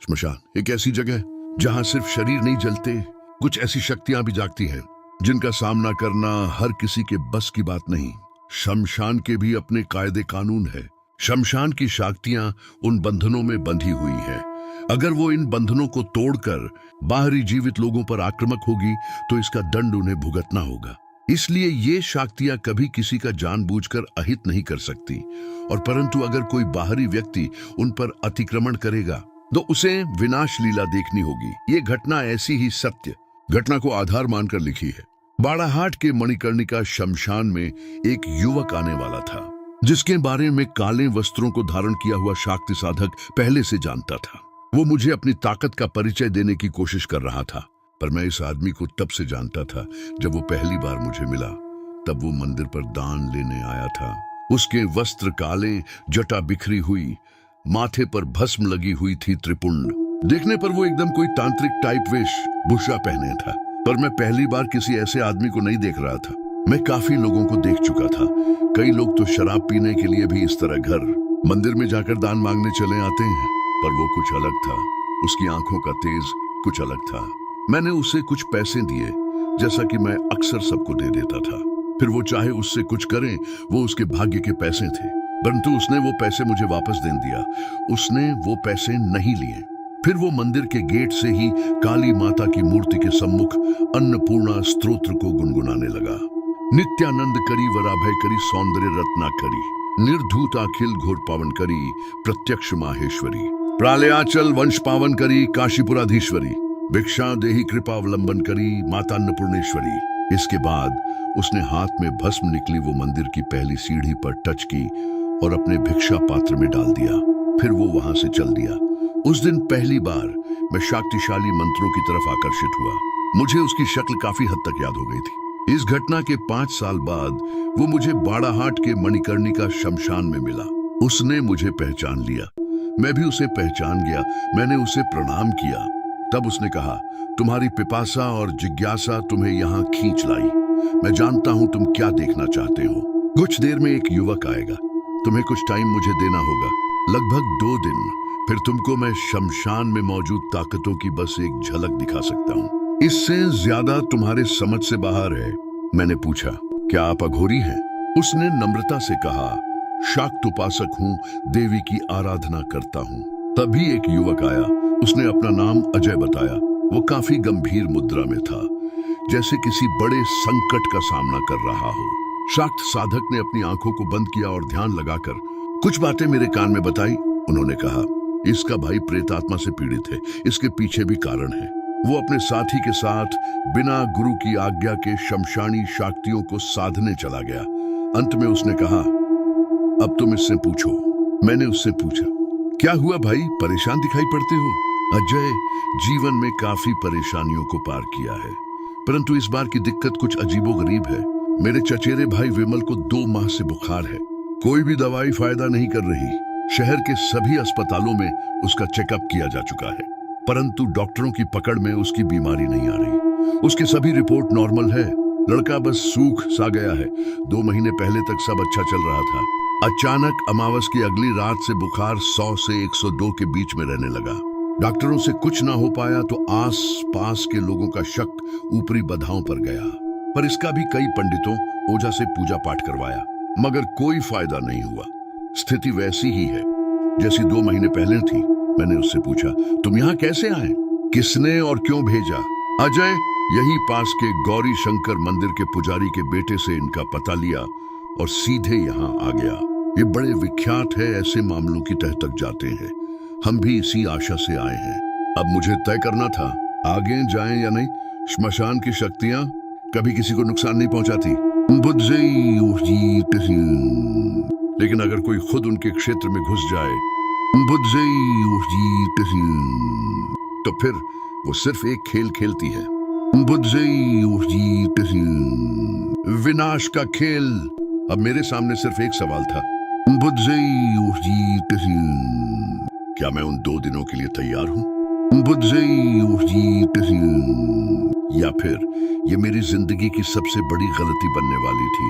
श्मशान एक ऐसी जगह है जहां सिर्फ शरीर नहीं जलते, कुछ ऐसी शक्तियां भी जागती हैं जिनका सामना करना हर किसी के बस की बात नहीं। शमशान के भी अपने कायदे कानून है। शमशान की शक्तियां उन बंधनों में बंधी हुई हैं। अगर वो इन बंधनों को तोड़कर बाहरी जीवित लोगों पर आक्रामक होगी तो इसका दंड उन्हें भुगतना होगा। इसलिए ये शक्तियां कभी किसी का जानबूझकर अहित नहीं कर सकती, और परंतु अगर कोई बाहरी व्यक्ति उन पर अतिक्रमण करेगा तो उसे विनाश लीला देखनी होगी। ये घटना ऐसी ही सत्य घटना को आधार मानकर लिखी है। बाड़ाहाट के मणिकर्णिका शमशान में एक युवक आने वाला था जिसके बारे में काले वस्त्रों को धारण किया हुआ शक्ति साधक पहले से जानता था। वो मुझे अपनी ताकत का परिचय देने की कोशिश कर रहा था, पर मैं इस आदमी को तब से जानता था जब वो पहली बार मुझे मिला। तब वो मंदिर पर दान लेने आया था। उसके वस्त्र काले, जटा बिखरी हुई, माथे पर भस्म लगी हुई थी त्रिपुंड। देखने पर वो एकदम कोई तांत्रिक टाइप वेशभूषा पहने था, पर मैं पहली बार किसी ऐसे आदमी को नहीं देख रहा था। मैं काफी लोगों को देख चुका था। कई लोग तो शराब पीने के लिए भी इस तरह घर मंदिर में जाकर दान मांगने चले आते हैं, पर वो कुछ अलग था। उसकी आंखों का तेज कुछ अलग था। मैंने उसे कुछ पैसे दिए, जैसा कि मैं अक्सर सबको दे देता था। फिर वो चाहे उससे कुछ करें, वो उसके भाग्य के पैसे थे, परंतु उसने वो पैसे मुझे वापस दे दिया। उसने वो पैसे नहीं लिए। फिर वो मंदिर के गेट से ही काली माता की मूर्ति के सम्मुख अन्नपूर्णा स्तोत्र को गुनगुनाने लगा। नित्यानंद करी वराभय करी सौंदर्य रत्ना करी, निर्धूत अखिल घोर पावन करी, प्रत्यक्ष माहेश्वरी, प्रालयाचल वंश पावन करी, काशीपुराधीश्वरी, भिक्षा देही कृपावलंबन करी, माता अन्नपूर्णेश्वरी। इसके बाद उसने हाथ में भस्म निकली वो मंदिर की पहली सीढ़ी पर टच की और अपने भिक्षा पात्र में डाल दिया। फिर वो वहां से चल दिया। उस दिन पहली बार मैं शक्तिशाली मंत्रों की तरफ आकर्षित हुआ। मुझे उसकी शक्ल काफी हद तक याद हो गई थी। इस घटना के 5 साल बाद वो मुझे बाड़ाहाट के मणिकर्णिका शमशान में मिला। उसने मुझे पहचान लिया, मैं भी उसे पहचान गया। मैंने उसे प्रणाम किया। तब उसने कहा, तुम्हारी पिपासा और जिज्ञासा तुम्हें यहाँ खींच लाई। मैं जानता हूँ तुम क्या देखना चाहते हो। कुछ देर में एक युवक आएगा, तुम्हें कुछ टाइम मुझे देना होगा, लगभग 2 दिन। फिर तुमको मैं शमशान में मौजूद ताकतों की बस एक झलक दिखा सकता हूँ। इससे ज्यादा तुम्हारे समझ से बाहर है। मैंने पूछा, क्या आप अघोरी हैं? उसने नम्रता से कहा, शाक्त उपासक हूँ, देवी की आराधना करता हूँ। तभी एक युवक आया। उसने अपना नाम अजय बताया। वो काफी गंभीर मुद्रा में था, जैसे किसी बड़े संकट का सामना कर रहा हो। शाक्त साधक ने अपनी आंखों को बंद किया और ध्यान लगाकर कुछ बातें मेरे कान में बताई। उन्होंने कहा, इसका भाई प्रेतात्मा से पीड़ित है, इसके पीछे भी कारण है। वो अपने साथी के साथ बिना गुरु की आज्ञा के शमशानी शक्तियों को साधने चला गया। अंत में उसने कहा, अब तुम इससे पूछो। मैंने उससे पूछा, क्या हुआ भाई, परेशान दिखाई पड़ते हो? अजय जीवन में काफी परेशानियों को पार किया है, परंतु इस बार की दिक्कत कुछ अजीबोगरीब है। मेरे चचेरे भाई विमल को 2 माह से बुखार है। कोई भी दवाई फायदा नहीं कर रही। शहर के सभी अस्पतालों में उसका चेकअप किया जा चुका है, परंतु डॉक्टरों की पकड़ में उसकी बीमारी नहीं आ रही। उसके सभी रिपोर्ट नॉर्मल है। लड़का बस सूख सा गया है। 2 महीने पहले तक सब अच्छा चल रहा था। अचानक अमावस की अगली रात से बुखार 100 से 102 के बीच में रहने लगा। डॉक्टरों से कुछ ना हो पाया तो आस पास के लोगों का शक ऊपरी बधाओं पर गया, पर इसका भी कई पंडितों ओझा से पूजा पाठ करवाया, मगर कोई फायदा नहीं हुआ। स्थिति वैसी ही है जैसी 2 महीने पहले थी। मैंने उससे पूछा, तुम यहाँ कैसे आए? किसने और क्यों भेजा? अजय यही पास के गौरी शंकर मंदिर के पुजारी के बेटे से इनका पता लिया और सीधे यहाँ आ गया। ये बड़े विख्यात है, ऐसे मामलों की तह तक जाते हैं। हम भी इसी आशा से आए हैं। अब मुझे तय करना था, आगे जाएं या नहीं। श्मशान की शक्तियां कभी किसी को नुकसान नहीं पहुंचाती, लेकिन अगर कोई खुद उनके क्षेत्र में घुस जाए तो फिर वो सिर्फ एक खेल खेलती है, विनाश का खेल। अब मेरे सामने सिर्फ एक सवाल था, क्या मैं उन 2 दिनों के लिए तैयार हूं, या फिर ये मेरी जिंदगी की सबसे बड़ी गलती बनने वाली थी।